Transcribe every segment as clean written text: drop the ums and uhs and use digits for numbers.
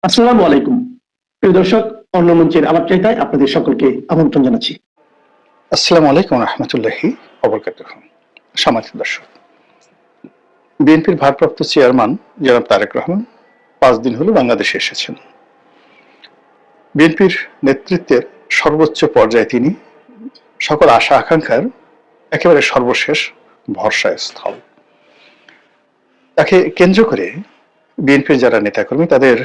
আসসালামু আলাইকুম প্রিয় দর্শক, অন্য মঞ্চের আলাপচারিতায় আপনাদের সকলকে আমন্ত্রণ জানাচ্ছি। আসসালামু আলাইকুম রহমতুল্লাহি ওয়াবারাকাতুহু। সম্মানিত দর্শক, বিএনপির ভারপ্রাপ্ত চেয়ারম্যান জনাব তারেক রহমান 5 দিন হলো বাংলাদেশে এসেছেন। বিএনপির নেতৃত্বের সর্বোচ্চ পর্যায়ে তিনি সকল আশা আকাঙ্ক্ষার একেবারে সর্বশেষ ভরসা স্থল। তাকে কেন্দ্র করে বিএনপির যারা নেতাকর্মী তাদের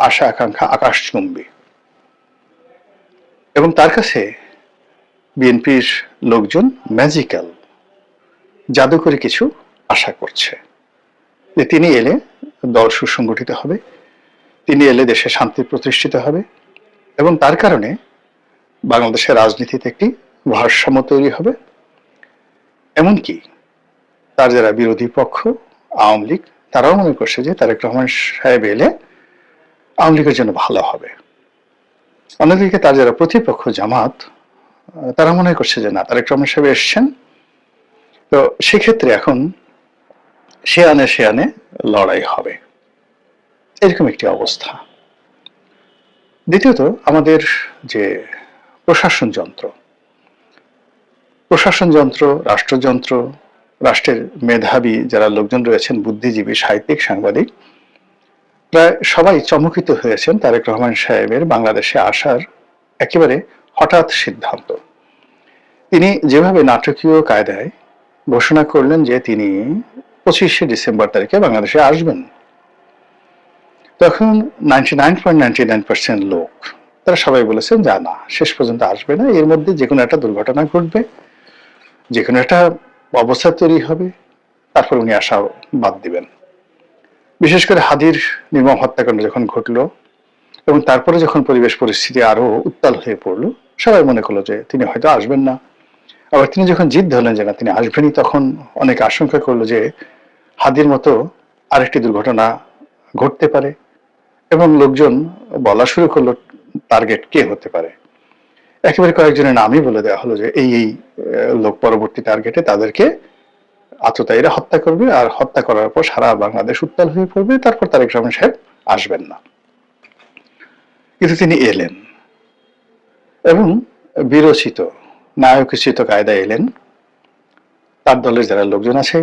আশা আকাঙ্ক্ষা আকাশচুম্বী, এবং তার কাছে বিএনপির লোকজন ম্যাজিক্যাল জাদুকরী কিছু আশা করছে যে তিনি এলে দল সুসংগঠিত হবে, তিনি এলে দেশে শান্তি প্রতিষ্ঠিত হবে, এবং তার কারণে বাংলাদেশের রাজনীতিতে একটি ভারসাম্য তৈরি হবে। এমনকি তার যারা বিরোধী পক্ষ আওয়ামী লীগ, তারাও মনে করছে যে তারেক রহমান সাহেব এলে আওয়ামী লীগের জন্য ভালো হবে। অন্যদিকে তার যারা প্রতিপক্ষ জামাত, তারা মনে করছে যে না, তারেক রহমান সাহেব এসছেন, তো সেক্ষেত্রে এখন সে আনে লড়াই হবে, এরকম একটি অবস্থা। দ্বিতীয়ত, আমাদের যে প্রশাসন যন্ত্র, রাষ্ট্রযন্ত্র, রাষ্ট্রের মেধাবী যারা লোকজন রয়েছেন, বুদ্ধিজীবী, সাহিত্যিক, সাংবাদিক, প্রায় সবাই চমকিত হয়েছেন তারেক রহমান সাহেবের বাংলাদেশে আসার একেবারে হঠাৎ সিদ্ধান্ত। তিনি যেভাবে নাটকীয় কায়দায় ঘোষণা করলেন যে তিনি 25শে ডিসেম্বর তারিখে বাংলাদেশে আসবেন, তখন 99.99% লোক, তারা সবাই বলেছেন যে না, শেষ পর্যন্ত আসবে না, এর মধ্যে যে কোনো একটা দুর্ঘটনা ঘটবে, যে কোনো একটা অবস্থা তৈরি হবে, তারপর উনি আসা বাদ দিবেন। বিশেষ করে হাদির নির্মম হত্যাকাণ্ড যখন ঘটলো এবং তারপরে যখন পরিবেশ পরিস্থিতি আরো উত্তাল হয়ে পড়লো, সবাই মনে করলো যে তিনি হয়তো আসবেন না। আবার তিনি যখন জিদ ধরলেন যে না, তিনি আসবেনই, তখন অনেকে আশঙ্কা করলো যে হাদির মতো আরেকটি দুর্ঘটনা ঘটতে পারে, এবং লোকজন বলা শুরু করলো টার্গেট কে হতে পারে। একেবারে কয়েকজনের নামই বলে দেওয়া হলো যে এই লোক পরবর্তী টার্গেটে, তাদেরকে আততায়ীরা হত্যা করবে, আর হত্যা করার পর সারা বাংলাদেশ উত্তাল হয়ে পড়বে, তারপর তারেক রহমান সাহেব আসবেন না। কিন্তু তিনি এলেন এবং বিরচিত নায়কোচিত কায়দায় এলেন। তার দলের যারা লোকজন আছে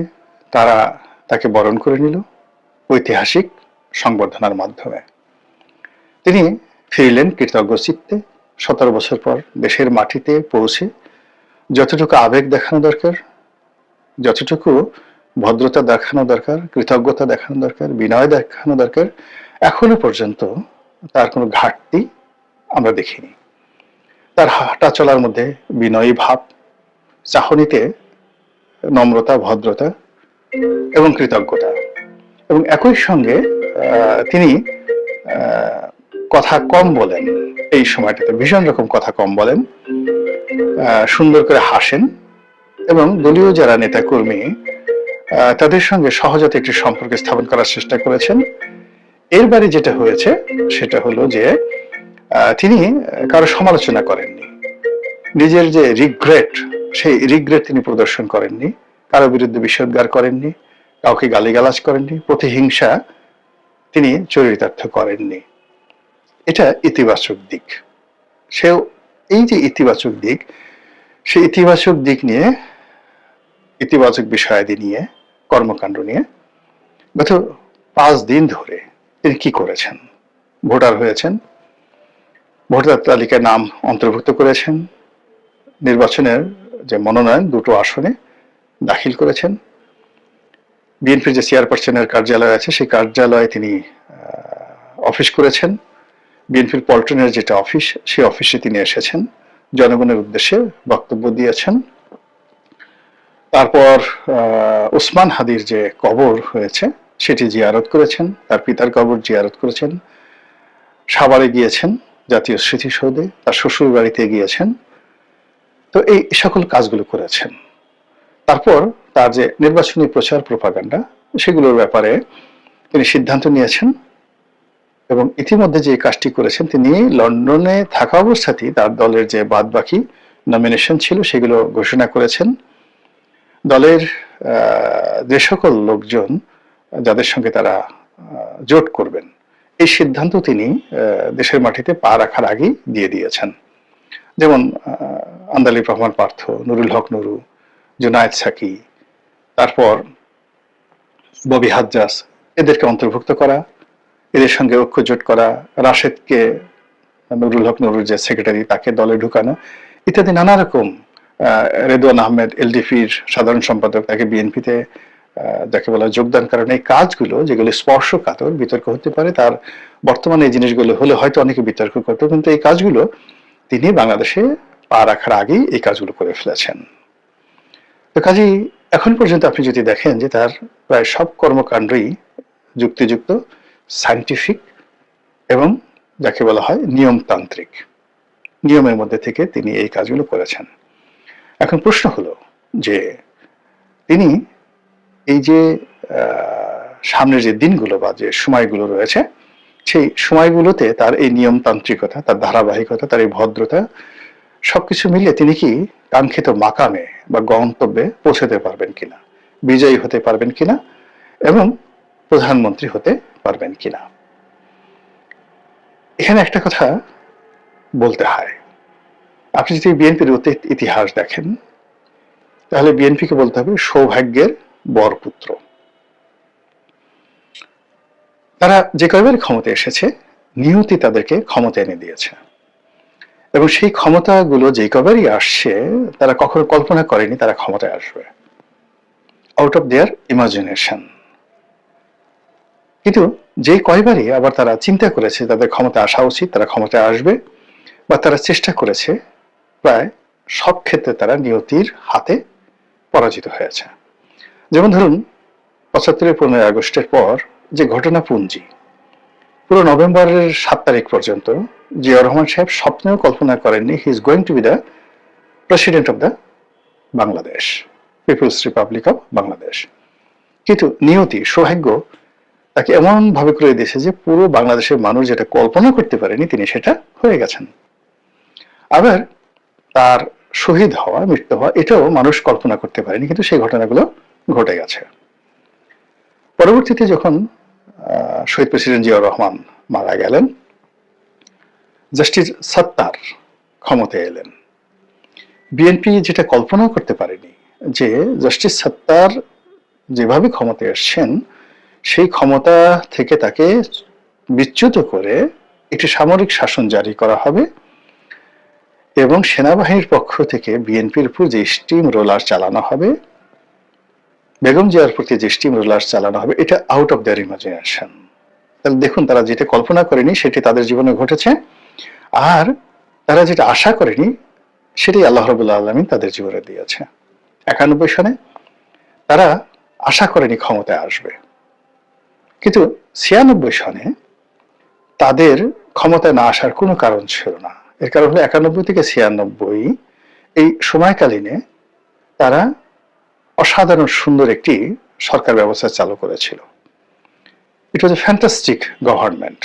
তারা তাকে বরণ করে নিল ঐতিহাসিক সংবর্ধনার মাধ্যমে। তিনি ফিরলেন কৃতজ্ঞ চিত্তে। 17 বছর পর দেশের মাটিতে পৌঁছে যতটুকু আবেগ দেখানো দরকার, যতটুকু ভদ্রতা দেখানো দরকার, কৃতজ্ঞতা দেখানো দরকার, বিনয় দেখানো দরকার, এখনো পর্যন্ত তার কোনো ঘাটতি আমরা দেখিনি। তার হাঁটা চলার মধ্যে বিনয়ী ভাব, চাহনিতে নম্রতা, ভদ্রতা এবং কৃতজ্ঞতা, এবং একই সঙ্গে তিনি কথা কম বলেন। এই সময়টাতে ভীষণ রকম কথা কম বলেন, সুন্দর করে হাসেন, এবং দলীয় যারা নেতা কর্মী তাদের সঙ্গে সহজতে একটি সম্পর্ক স্থাপন করার চেষ্টা করেছেন। এর বাইরে যেটা হয়েছে সেটা হলো যে তিনি কারো সমালোচনা করেননি, নিজের যে রিগ্রেট, সেই রিগ্রেট তিনি প্রদর্শন করেননি, কারো বিরুদ্ধে বিষোদ্গার করেননি, কাউকে গালিগালাজ করেননি, প্রতিহিংসা তিনি চরিতার্থ করেননি। এটা ইতিবাচক দিক। সেও এই যে ইতিবাচক দিক, সেই ইতিবাচক দিক নিয়ে, ইতিবাচক বিষয়াদি নিয়ে, কর্মকাণ্ড নিয়ে গত 5 দিন ধরে তিনি কি করেছেন? ভোটার হয়েছেন, ভোটার তালিকায় নাম অন্তর্ভুক্ত করেছেন, নির্বাচনের যে মনোনয়ন 2টো আসনে দাখিল করেছেন, বিএনপির যে চেয়ারপারসনের কার্যালয় আছে সেই কার্যালয়ে তিনি অফিস করেছেন, বিএনপির পল্টনের যেটা অফিস, সেই অফিসে তিনি এসেছেন, জনগণের উদ্দেশ্যে বক্তব্য দিয়েছেন। তারপর ওসমান হাদির যে কবর হয়েছে সেটি জিয়ারত করেছেন, তার পিতার কবর জিয়ারত করেছেন, সাভারে গিয়েছেন, জাতীয় স্মৃতিসৌধে, তার শ্বশুর বাড়িতে গিয়েছেন। তো এই সকল কাজগুলো করেছেন। তারপর তার যে নির্বাচনী প্রচার প্রোপাগান্ডা, সেগুলোর ব্যাপারে তিনি সিদ্ধান্ত নিয়েছেন, এবং ইতিমধ্যে যে কাজটি করেছেন, তিনি লন্ডনে থাকা অবস্থাতেই তার দলের যে বাদ বাকি নমিনেশন ছিল সেগুলো ঘোষণা করেছেন। দলের যে সকল লোকজন যাদের সঙ্গে তারা জোট করবেন, এই সিদ্ধান্ত তিনি দেশের মাটিতে পা রাখার আগেই দিয়ে দিয়েছেন। যেমন আন্দালিব রহমান পার্থ, নুরুল হক নুরু, জুনায়েদ সাকি, তারপর ববি হাজ্জাজ, এদেরকে অন্তর্ভুক্ত করা, এদের সঙ্গে ঐক্যজোট করা, রাশেদকে, নুরুল হক নুরুর যে সেক্রেটারি, তাকে দলে ঢুকানো, ইত্যাদি নানা রকম, রেদওয়ান আহমেদ এলডিপির সাধারণ সম্পাদক, তাকে বিএনপিতে যাকে বলা যোগদান কারণ এই কাজগুলো যেগুলো স্পর্শকাতর, বিতর্ক হতে পারে, তার বর্তমানে এই জিনিসগুলো হলে হয়তো অনেকে বিতর্ক করতো, কিন্তু এই কাজগুলো তিনি বাংলাদেশে পা রাখার আগেই এই কাজগুলো করে ফেলেছেন। তো কাজেই এখন পর্যন্ত আপনি যদি দেখেন যে তার প্রায় সব কর্মকাণ্ডই যুক্তিযুক্ত, সায়েন্টিফিক এবং যাকে বলা হয় নিয়মতান্ত্রিক, নিয়মের মধ্যে থেকে তিনি এই কাজগুলো করেছেন। এখন প্রশ্ন হলো যে তিনি এই যে সামনের যে দিনগুলো বা যে সময়গুলো রয়েছে, সেই সময়গুলোতে তার এই নিয়মতান্ত্রিকতা, তার ধারাবাহিকতা, তার এই ভদ্রতা সবকিছু মিলিয়ে তিনি কি কাঙ্ক্ষিত মাকামে বা গন্তব্যে পৌঁছতে পারবেন কিনা, বিজয়ী হতে পারবেন কিনা এবং প্রধানমন্ত্রী হতে পারবেন কিনা। এখানে একটা কথা বলতে হয়, আপনি যদি বিএনপির অতীত ইতিহাস দেখেন তাহলে বিএনপিকে বলতে হবে সৌভাগ্যের বরপুত্র। তারা যে কয়বার ক্ষমতায় এসেছে, নিয়তি তাদেরকে ক্ষমতা এনে দিয়েছে, এবং সেই ক্ষমতাগুলো যে কয়বারই আসছে তারা কখনো কল্পনা করেনি তারা ক্ষমতায় আসবে, আউট অফ দেয়ার ইমাজিনেশন। কিন্তু যে কয়বারই আবার তারা চিন্তা করেছে তাদের ক্ষমতা আসা উচিত, তারা ক্ষমতায় আসবে, বা তারা চেষ্টা করেছে, প্রায় সব ক্ষেত্রে তারা নিয়তির হাতে পরাজিত হয়েছে। যেমন ধরুন ৭৫-এর 15ই আগস্টের পর যে ঘটনাপুঞ্জি, পুরো নভেম্বরের 7 তারিখ পর্যন্ত জিয়াউর রহমান সাহেব স্বপ্নেও কল্পনা করেননি he is going to be the president of the Bangladesh, people's republic of Bangladesh. কিন্তু নিয়তি, সৌভাগ্য তাকে এমন ভাবে করে দিয়েছে যে পুরো বাংলাদেশের মানুষ যেটা কল্পনা করতে পারেনি তিনি সেটা হয়ে গেছেন। আবার তার শহীদ হওয়া, মৃত্যু হওয়া, এটাও মানুষ কল্পনা করতে পারেনি, কিন্তু সেই ঘটনাগুলো ঘটে গেছে। পরবর্তীতে যখন শহীদ প্রেসিডেন্ট জিয়াউর রহমান মারা গেলেন, জাস্টিস সত্তার ক্ষমতায় এলেন। বিএনপি যেটা কল্পনা করতে পারেনি যে জাস্টিস সত্তার যেভাবে ক্ষমতায় এসছেন, সেই ক্ষমতা থেকে তাকে বিচ্যুত করে একটি সামরিক শাসন জারি করা হবে এবং সেনাবাহিনীর পক্ষ থেকে বিএনপির উপর যে স্টিম রোলার চালানো হবে, বেগম জিয়ার প্রতি যে স্টিম রোলার চালানো হবে, এটা আউট অফ দেয়ার ইমাজিনেশন। তাহলে দেখুন, তারা যেটা কল্পনা করেনি সেটি তাদের জীবনে ঘটেছে, আর তারা যেটা আশা করেনি সেটাই আল্লাহ রাব্বুল আলামিন তাদের জীবনে দিয়েছে। 91 সনে তারা আশা করেনি ক্ষমতায় আসবে, কিন্তু 96 সনে তাদের ক্ষমতায় না আসার কোনো কারণ ছিল না। এর কারণ হলো 91 থেকে 96 এই সময়কালীনে তারা অসাধারণ সুন্দর একটি সরকার ব্যবস্থা চালু করেছিল। ইট ওয়াজ এ ফ্যান্টাস্টিক গভর্নমেন্ট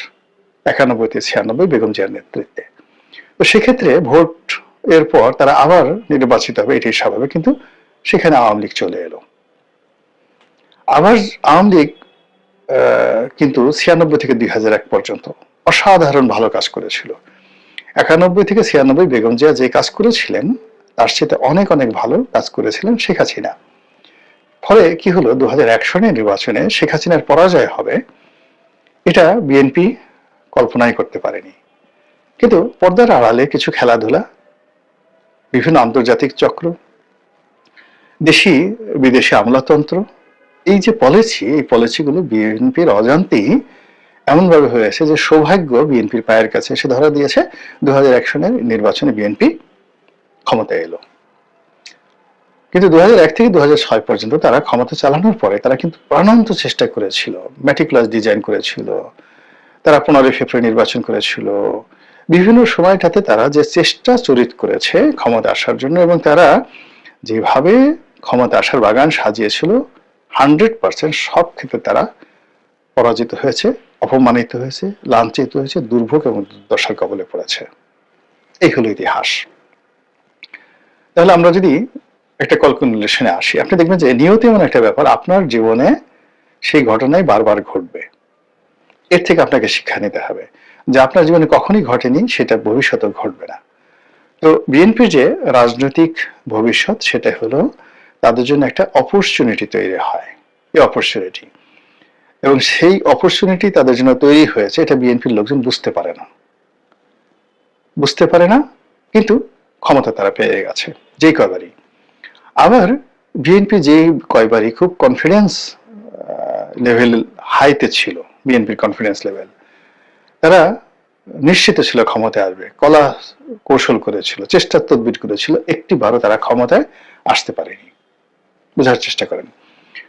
91 থেকে 96 বেগম জিয়ার নেতৃত্বে। তো সেক্ষেত্রে ভোট এর পর তারা আবার নির্বাচিত হবে, এটাই স্বাভাবিক, কিন্তু সেখানে আওয়ামী লীগ চলে এলো। আবার আওয়ামী লীগ কিন্তু 96 থেকে 2001 পর্যন্ত অসাধারণ ভালো কাজ করেছিল। 91 থেকে 96 বেগম জিয়া যে কাজ করেছিলেন তার সাথে অনেক অনেক ভালো কাজ করেছিলেন শেখ হাসিনা। ফলে কি হলো, 2001 সনের নির্বাচনে শেখ হাসিনার পরাজয় হবে এটা বিএনপি কল্পনাই করতে পারেনি। কিন্তু পর্দার আড়ালে কিছু খেলাধুলা, বিভিন্ন আন্তর্জাতিক চক্র, দেশি বিদেশি আমলাতন্ত্র, এই যে পলিসি, এই পলিসিগুলো বিএনপির অজান্তেই এমনভাবে হয়েছে যে সৌভাগ্য বিএনপির পায়ের কাছে এসে ধরা দিয়েছে। 2001 সনের নির্বাচনে বিএনপি ক্ষমতায় এলো। কিন্তু 2001 থেকে 2006 পর্যন্ত তারা ক্ষমতা চালানোর পরে তারা কিন্তু প্রাণান্ত চেষ্টা করেছিল, মেটিকুলাস ডিজাইন করেছিল, তারা 15 ফেব্রুয়ারি নির্বাচন করেছিল, বিভিন্ন সময়টাতে তারা যে চেষ্টা চরিত করেছে ক্ষমতা আসার জন্য, এবং তারা যেভাবে ক্ষমতা আসার বাগান সাজিয়েছিল 100% সব ক্ষেত্রে তারা পরাজিত হয়েছে, অপমানিত হয়েছে, লাঞ্ছিত হয়েছে, দুর্ভোগ এবং দুর্দশার কবলে পড়েছে। এই হলো ইতিহাস। তাহলে আমরা যদি একটা ক্যালকুলেশনে আসি, আপনি দেখবেন যে নিয়তি এমন একটা ব্যাপার, আপনার জীবনে সেই ঘটনাই বারবার ঘটবে। এর থেকে আপনাকে শিক্ষা নিতে হবে যে আপনার জীবনে কখনই ঘটেনি, সেটা ভবিষ্যতেও ঘটবে না। তো বিএনপির যে রাজনৈতিক ভবিষ্যৎ, সেটা হলো তাদের জন্য একটা অপরচুনিটি তৈরি হয়, এই অপরচুনিটি, এবং সেই অপরচুনিটি তাদের জন্য তৈরি হয়েছে, এটা বিএনপির লোকজন বুঝতে পারে না, কিন্তু ক্ষমতা তারা পেয়ে গেছে যেই কয়বারই। আবার বিএনপি যেই কয়বারই খুব কনফিডেন্স লেভেল হাইতে ছিল, বিএনপির কনফিডেন্স লেভেল, তারা নিশ্চিত ছিল ক্ষমতায় আসবে, কলা কৌশল করেছিল, চেষ্টার তদবির করেছিল, একটি বারও তারা ক্ষমতায় আসতে পারেনি। বোঝার চেষ্টা করেন।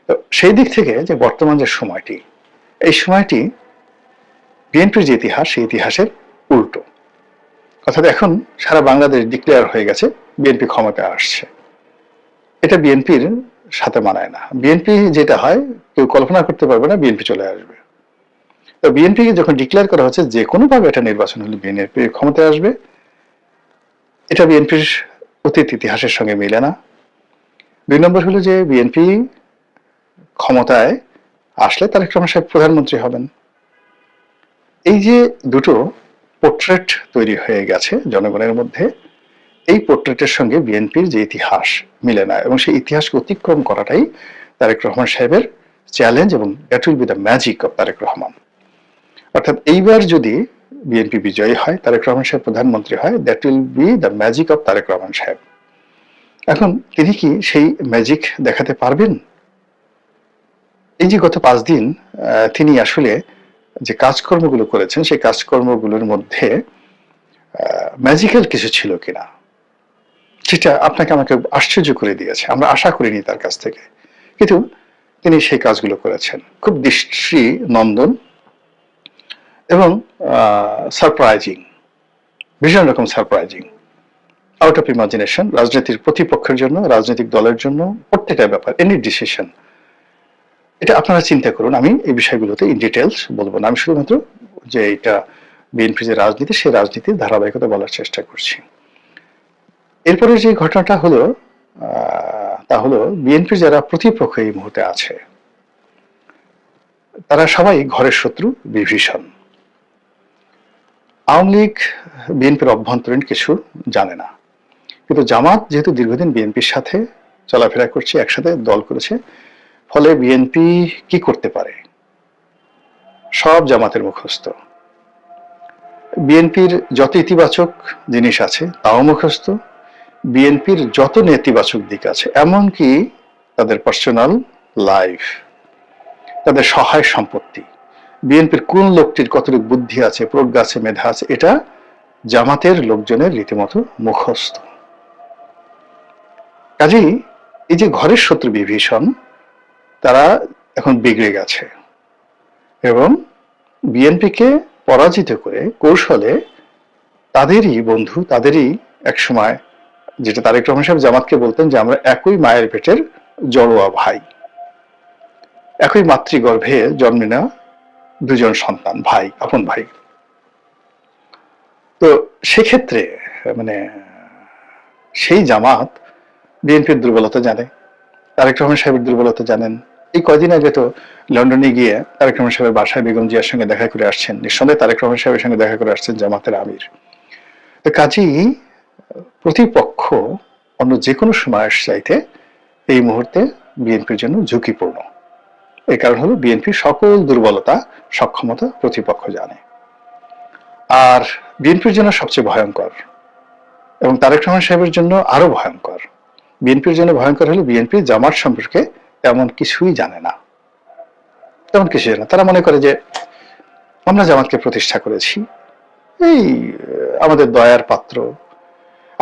তো সেই দিক থেকে যে বর্তমান যে সময়টি, এই সময়টি বিএনপির যে ইতিহাস, সেই ইতিহাসের উল্টো। অর্থাৎ এখন সারা বাংলাদেশ ডিক্লেয়ার হয়ে গেছে বিএনপি ক্ষমতায় আসছে। এটা বিএনপির সাথে মানায় না। বিএনপি যেটা হয় কেউ কল্পনা করতে পারবে না বিএনপি চলে আসবে। তো বিএনপি যখন ডিক্লেয়ার করা হচ্ছে যে কোনোভাবে এটা নির্বাচন হলে বিএনপি ক্ষমতায় আসবে, এটা বিএনপির অতীত ইতিহাসের সঙ্গে মিলে না। 2 নম্বর হলো যে বিএনপি ক্ষমতায় আসলে তারেক রহমান সাহেব প্রধানমন্ত্রী হবেন। এই যে দুটো পোর্ট্রেট তৈরি হয়ে গেছে জনগণের মধ্যে, এই পোর্ট্রেটের সঙ্গে বিএনপির যে ইতিহাস মিলে না, এবং সেই ইতিহাসকে অতিক্রম করাটাই তারেক রহমান সাহেবের চ্যালেঞ্জ, এবং that will be the magic of Tarique Rahman. অর্থাৎ এইবার যদি বিএনপি বিজয়ী হয়, তারেক রহমান সাহেব প্রধানমন্ত্রী হয়, that will be the magic of Tarique Rahman sahib. এখন তিনি কি সেই ম্যাজিক দেখাতে পারবেন? এই যে গত 5 দিন তিনি আসলে যে কাজকর্মগুলো করেছেন, সেই কাজকর্মগুলোর মধ্যে ম্যাজিক্যাল কিছু ছিল কিনা, সেটা আপনাকে আমাকে আশ্চর্য করে দিয়েছে। আমরা আশা করিনি তার কাছ থেকে, কিন্তু তিনি সেই কাজগুলো করেছেন খুব দৃষ্টি নন্দন এবং সারপ্রাইজিং, ভীষণ রকম সারপ্রাইজিং, আউট অফ ইমাজিনেশন। রাজনীতির প্রতিপক্ষের জন্য, রাজনৈতিক দলের জন্য প্রত্যেকটা ব্যাপার, এনি ডিসিশন, এটা আপনারা চিন্তা করুন। আমি এই বিষয়গুলোতে ইন ডিটেলস বলবো না, আমি শুধুমাত্র যে এটা বিএনপি যে রাজনীতি, সেই রাজনীতির ধারাবাহিকতা বলার চেষ্টা করছি। এরপরে যে ঘটনাটা হলো তা হলো বিএনপির যারা প্রতিপক্ষ এই মুহূর্তে আছে, তারা সবাই ঘরের শত্রু বিভীষণ। আওয়ামী লীগ বিএনপির অভ্যন্তরীণ কিছু জানে না, কিন্তু জামাত যেহেতু দীর্ঘদিন বিএনপির সাথে চলাফেরা করছে, একসাথে দল করেছে, ফলে বিএনপি কি করতে পারে সব জামাতের মুখস্থ। বিএনপির যত ইতিবাচক জিনিস আছে তাও মুখস্থ, বিএনপির যত নেতিবাচক দিক আছে, এমনকি তাদের পার্সোনাল লাইফ, তাদের সহায় সম্পত্তি, বিএনপির কোন লোকটির কতটুকু বুদ্ধি আছে, প্রজ্ঞা আছে, মেধা আছে, এটা জামাতের লোকজনের রীতিমতো মুখস্থ। কাজেই এই যে ঘরের শত্রু বিভীষণ, তারা এখন বিগড়ে গেছে, এবং বিএনপিকে পরাজিত করে কৌশলে তাদেরই বন্ধু, তাদেরই একসময়, যেটা তারেক রহমান সাহেব জামাতকে বলতেন যে আমরা একই মায়ের পেটের জড়োয়া ভাই, একই মাতৃগর্ভে জন্মে নেওয়া 2 জন সন্তান, ভাই, আপন ভাই। তো সেক্ষেত্রে মানে সেই জামাত বিএনপির দুর্বলতা জানে, তারেক রহমান সাহেবের দুর্বলতা জানেন। এই কয়দিন আগে তো লন্ডনে গিয়ে তারেক রহমান সাহেবের বাসায় বেগম জিয়ার সঙ্গে দেখা করে আসছেন, নিঃসন্দেহে তারেক রহমান সাহেবের সঙ্গে দেখা করে আসছেন জামাতের আমির। তো কাজেই প্রতিপক্ষ অন্য যে কোনো সময় চাইতে এই মুহূর্তে বিএনপির জন্য ঝুঁকিপূর্ণ। এই কারণ হলো বিএনপির সকল দুর্বলতা, সক্ষমতা প্রতিপক্ষ জানে। আর বিএনপির জন্য সবচেয়ে ভয়ঙ্কর, এবং তারেক রহমান সাহেবের জন্য আরো ভয়ঙ্কর, বিএনপির জন্য ভয়ঙ্কর হলো বিএনপি জামাত সম্পর্কে তেমন কিছুই জানে না, তেমন কিছু জানে না। তারা মনে করে যে আমরা জামাতকে প্রতিষ্ঠা করেছি, এই আমাদের দয়ার পাত্র।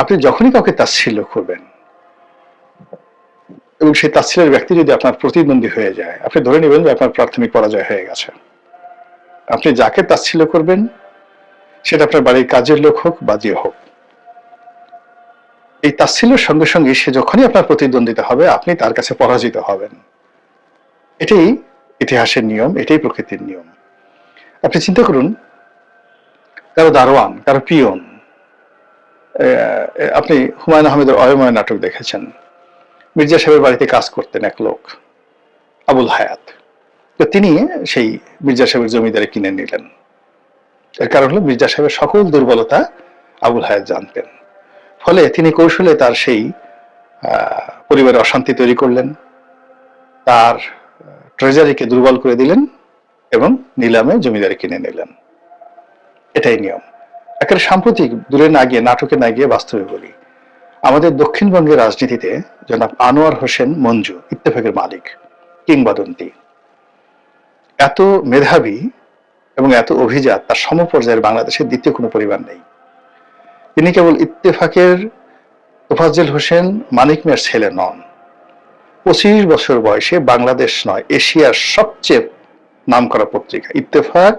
আপনি যখনই কাউকে তাচ্ছিল্য করবেন, এবং সেই তাচ্ছিল্যের ব্যক্তি যদি আপনার প্রতিদ্বন্দ্বী হয়ে যায়, আপনি ধরে নেবেন যে আপনার প্রাথমিক পরাজয় হয়ে গেছে। আপনি যাকে তাচ্ছিল্য করবেন, সেটা আপনার বাড়ির কাজের লোক হোক বা যে হোক, এই তাচ্ছিল্যের সঙ্গে সঙ্গে সে যখনই আপনার প্রতিদ্বন্দ্বিতা হবে, আপনি তার কাছে পরাজিত হবেন। এটাই ইতিহাসের নিয়ম, এটাই প্রকৃতির নিয়ম। আপনি চিন্তা করুন, কারো দারোয়ান, কারো পিয়ন, আপনি হুমায়ুন আহমেদের অয়ময় নাটক দেখেছেন, মির্জা সাহেবের বাড়িতে কাজ করতেন এক লোক, আবুল হায়াত। তো তিনি সেই মির্জা সাহেবের জমিদারি কিনে নিলেন। এর কারণ হলো মির্জা সাহেবের সকল দুর্বলতা আবুল হায়াত জানতেন। ফলে তিনি কৌশলে তার সেই পরিবারে অশান্তি তৈরি করলেন, তার ট্রেজারিকে দুর্বল করে দিলেন এবং নিলামে জমিদারি কিনে নিলেন। এটাই নিয়ম। একেবারে সাম্প্রতিক, দূরে না গিয়ে, নাটকে না গিয়ে বাস্তবে বলি, আমাদের দক্ষিণবঙ্গের রাজনীতিতে জনাব আনোয়ার হোসেন মঞ্জু, ইত্তেফাকের মালিক, কিংবদন্তি, এত মেধাবী এবং এত অভিজাত, তার সমপর্যায়ের বাংলাদেশের দ্বিতীয় কোনো পরিবার নেই। তিনি কেবল ইত্তেফাকের তোফাজ্জল হোসেন মানিক মিয়ার ছেলে নন। 25 বছর বয়সে বাংলাদেশ নয়, এশিয়ার সবচেয়ে নামকরা পত্রিকা ইত্তেফাক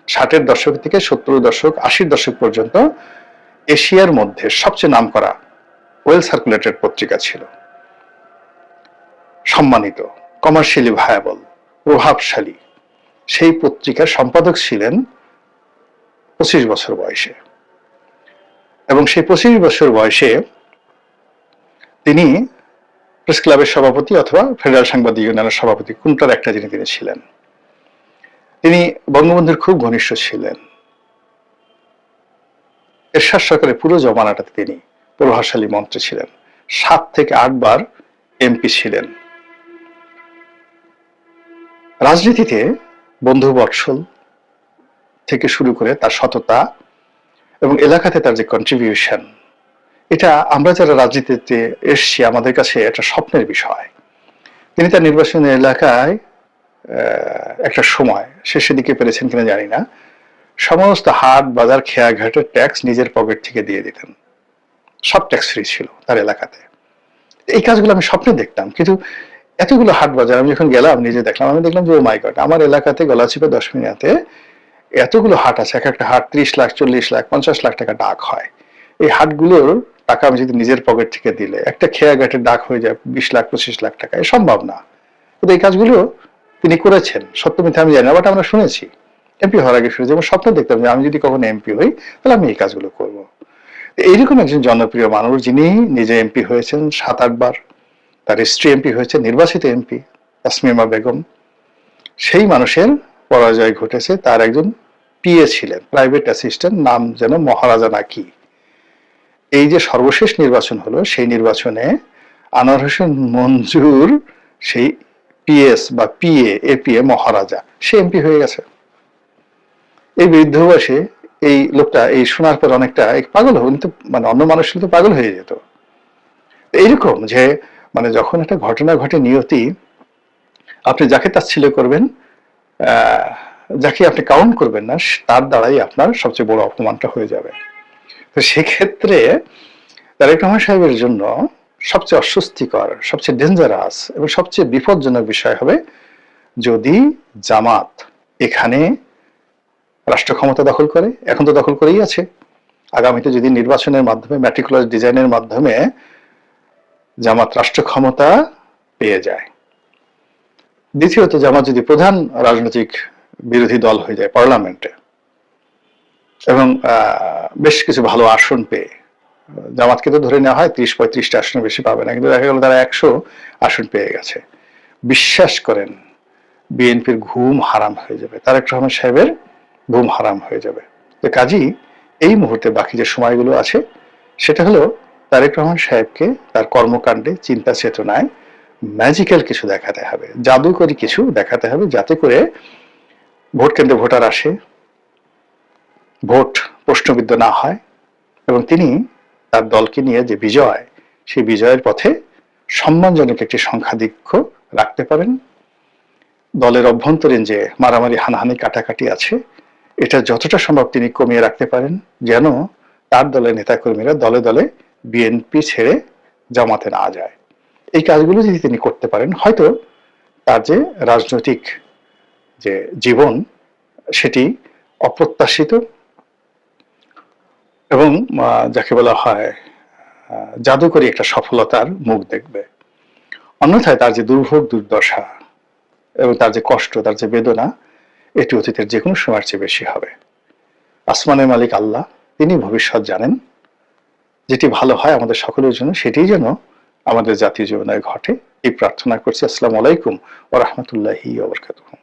60-এর দশক থেকে 70-এর দশক, 80-এর দশক পর্যন্ত এশিয়ার মধ্যে সবচেয়ে নামকরা ওয়েল সার্কুলেটেড পত্রিকা ছিল। সম্মানিত, কমার্শিয়ালি ভায়াবল, প্রভাবশালী সেই পত্রিকার সম্পাদক ছিলেন 25 বছর বয়সে। এবং সেই 25 বছর বয়সে তিনি প্রেস ক্লাবের সভাপতি অথবা ফেডারেল সাংবাদিক ইউনিয়নের সভাপতি, কোনটার একটা যিনি তিনি ছিলেন। তিনি বঙ্গবন্ধুর খুব ঘনিষ্ঠ ছিলেন। এরশাদ সরকারের পুরো জমানাটাতে তিনি প্রভাবশালী মন্ত্রী ছিলেন। 7 থেকে 8 বার এমপি ছিলেন। রাজনীতিতে বন্ধু বৎসল থেকে শুরু করে তার সততা এবং এলাকাতে তার যে কন্ট্রিবিউশন, এটা আমরা যারা রাজনীতিতে এসছি আমাদের কাছে একটা স্বপ্নের বিষয়। তিনি তার নির্বাচনী এলাকায় একটা সময়, শেষের দিকে পেরেছেন কিনা জানি না, সমস্ত হাট বাজার খেয়াঘাটের ট্যাক্স নিজের পকেট থেকে দিয়ে দিতেন। সব ট্যাক্স ফ্রি ছিল তার এলাকাতে। এই কাজগুলো আমি স্বপ্নে দেখতাম, কিন্তু এতগুলো হাট বাজার আমি যখন গেলাম নিজে দেখলাম, আমি দেখলাম যে ও মাই গড, আমার এলাকাতে গলাচিপা 10 মিনিটে এতগুলো হাট আছে। এক একটা হাট 30 লাখ, 40 লাখ, 50 লাখ টাকা ডাক হয়। এই হাটগুলোর টাকা আমি যদি নিজের পকেট থেকে দিলে একটা খেয়াঘাটের ডাক হয়ে যায় 20 লাখ, 25 লাখ টাকা, এ সম্ভব না। কিন্তু এই কাজগুলো তিনি করেছেন, সত্য মিথ্যা আমি জানি না, বাট আমরা শুনেছি। এমপি হওয়ার আগে শুনেছি, এবং স্বপ্ন দেখতাম যে আমি যদি কখনো এমপি হই তাহলে আমি এই কাজগুলো করবো। এইরকম একজন জনপ্রিয় মানুষ, যিনি নিজে এমপি হয়েছেন 7-8 বার, তার স্ত্রী এমপি হয়েছে, নির্বাচিত এমপি তাসমিমা বেগম, সেই মানুষের পরাজয় ঘটেছে। তার একজন পিএ ছিলেন, প্রাইভেট অ্যাসিস্ট্যান্ট, নাম যেন মহারাজা নাকি। এই যে সর্বশেষ নির্বাচন হলো, সেই নির্বাচনে আনোয়ার হোসেন মঞ্জুর সেই পিএস বা পিএ, এপিএ মহারাজা, সে এমপি হয়ে গেছে। এই বৃদ্ধ বয়সে এই লোকটা এই শোনার পর অনেকটা পাগল হন, তো মানে অন্য মানুষ তো পাগল হয়ে যেত। এইরকম যে মানে যখন একটা ঘটনা ঘটে নিয়তি, আপনি যাকে তাচ্ছিল্য করবেন, যাকে আপনি কাউন্ট করবেন না, তার দ্বারাই আপনার সবচেয়ে বড় অপমানটা হয়ে যাবে। তো সেক্ষেত্রে তারেক রহমান সাহেবের জন্য সবচেয়ে অস্বস্তিকর, সবচেয়ে ডেঞ্জারাস এবং সবচেয়ে বিপজ্জনক বিষয় হবে যদি জামাত এখানে রাষ্ট্র ক্ষমতা দখল করে। এখন তো দখল করেই আছে। আগামীতে যদি নির্বাচনের মাধ্যমে, ম্যাট্রিকুলার ডিজাইনের মাধ্যমে জামাত রাষ্ট্র ক্ষমতা পেয়ে যায়, দ্বিতীয়ত জামাত যদি প্রধান রাজনৈতিক বিরোধী দল হয়ে যায় পার্লামেন্টে এবং বেশ কিছু ভালো আসন পেয়ে, জামাতকে তো ধরে নেওয়া হয় 30-35টা আসনের বেশি পাবে না, কিন্তু দেখা গেল তারা 100 আসন পেয়ে গেছে। বিশ্বাস করেন বিএনপির ঘুম হারাম হয়ে যাবে, তারেক রহমান সাহেবের ঘুম হারাম হয়ে যাবে। তো কাজী এই মুহূর্তে বাকি যে সময়গুলো আছে সেটা হলো তারেক রহমান সাহেবকে তার কর্মকাণ্ডে, চিন্তা চেতনায় ম্যাজিক্যাল কিছু দেখাতে হবে, জাদুকরী কিছু দেখাতে হবে, যাতে করে ভোট কেন্দ্রে ভোটার আসে, ভোট প্রশ্নবিদ্ধ না হয় এবং তিনি তার দলকে নিয়ে যে বিজয়, সেই বিজয়ের পথে সম্মানজনক একটি সংখ্যাধিক্য রাখতে পারেন। দলের অভ্যন্তরীণ যে মারামারি, হানাহানি, কাটাকাটি আছে, এটা যতটা সম্ভব তিনি কমিয়ে রাখতে পারেন, যেন তার দলের নেতাকর্মীরা দলে দলে বিএনপি ছেড়ে জামাতে না যায়। এই কাজগুলো যদি তিনি করতে পারেন, হয়তো তার যে রাজনৈতিক যে জীবন সেটি অপ্রত্যাশিত এবং যাকে বলা হয় জাদুকরী একটা সফলতার মুখ দেখবে। অন্যথায় তার যে দুর্ভোগ, দুর্দশা এবং তার যে কষ্ট, তার যে বেদনা, এটি অতীতের যে কোনো সময়ের চেয়ে বেশি হবে। আসমানের মালিক আল্লাহ, তিনি ভবিষ্যৎ জানেন। যেটি ভালো হয় আমাদের সকলের জন্য, সেটিই যেন আমাদের জাতীয় জীবনে ঘটে, এই প্রার্থনা করছি। আসসালামু আলাইকুম ওয়া রাহমাতুল্লাহি ওয়া বারাকাতুহু।